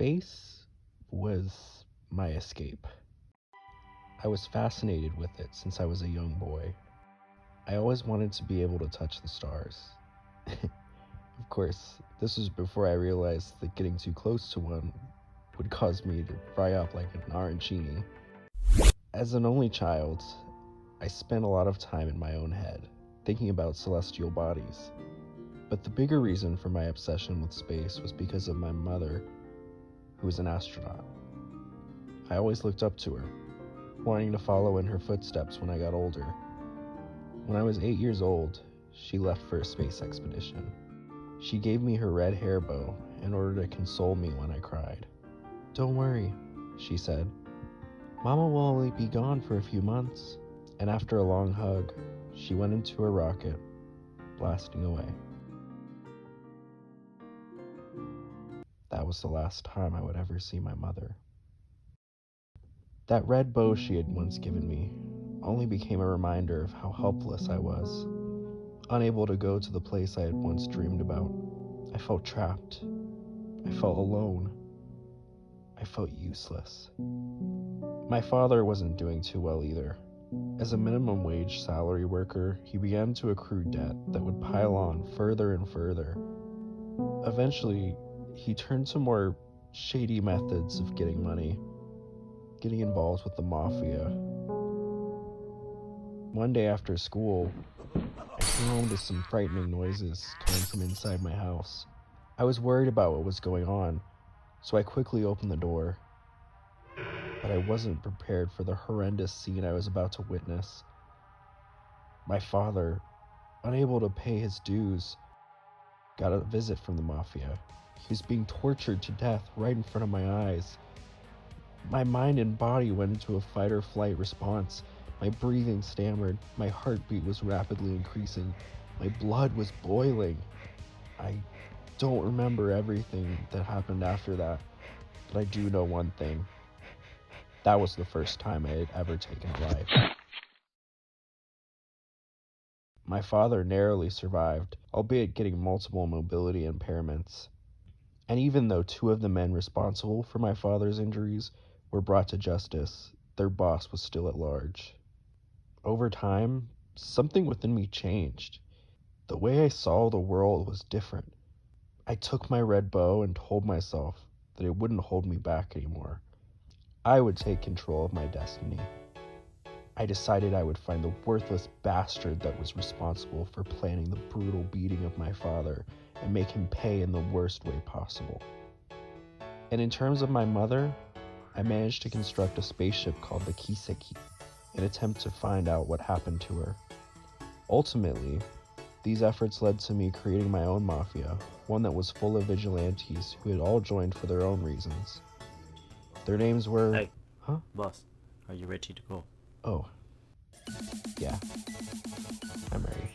Space was my escape. I was fascinated with it since I was a young boy. I always wanted to be able to touch the stars. Of course, this was before I realized that getting too close to one would cause me to fry up like an arancini. As an only child, I spent a lot of time in my own head, thinking about celestial bodies. But the bigger reason for my obsession with space was because of my mother, who was an astronaut. I always looked up to her, wanting to follow in her footsteps when I got older. When I was 8 years old, she left for a space expedition. She gave me her red hair bow in order to console me when I cried. "Don't worry," she said. "Mama will only be gone for a few months." And after a long hug, she went into her rocket, blasting away. That was the last time I would ever see my mother. That red bow she had once given me only became a reminder of how helpless I was. Unable to go to the place I had once dreamed about, I felt trapped. I felt alone. I felt useless. My father wasn't doing too well either. As a minimum wage salary worker, he began to accrue debt that would pile on further and further. Eventually, he turned to more shady methods of getting money, getting involved with the mafia. One day after school, I came home to some frightening noises coming from inside my house. I was worried about what was going on, so I quickly opened the door. But I wasn't prepared for the horrendous scene I was about to witness. My father, unable to pay his dues, got a visit from the mafia. He was being tortured to death right in front of my eyes. My mind and body went into a fight or flight response. My breathing stammered. My heartbeat was rapidly increasing. My blood was boiling. I don't remember everything that happened after that, but I do know one thing. That was the first time I had ever taken a life. My father narrowly survived, albeit getting multiple mobility impairments. And even though 2 of the men responsible for my father's injuries were brought to justice, their boss was still at large. Over time, something within me changed. The way I saw the world was different. I took my red bow and told myself that it wouldn't hold me back anymore. I would take control of my destiny. I decided I would find the worthless bastard that was responsible for planning the brutal beating of my father and make him pay in the worst way possible. And in terms of my mother, I managed to construct a spaceship called the Kiseki, in an attempt to find out what happened to her. Ultimately, these efforts led to me creating my own mafia, one that was full of vigilantes who had all joined for their own reasons. Their names were... Hey, Huh? boss, are you ready to go? Oh. Yeah. I'm ready.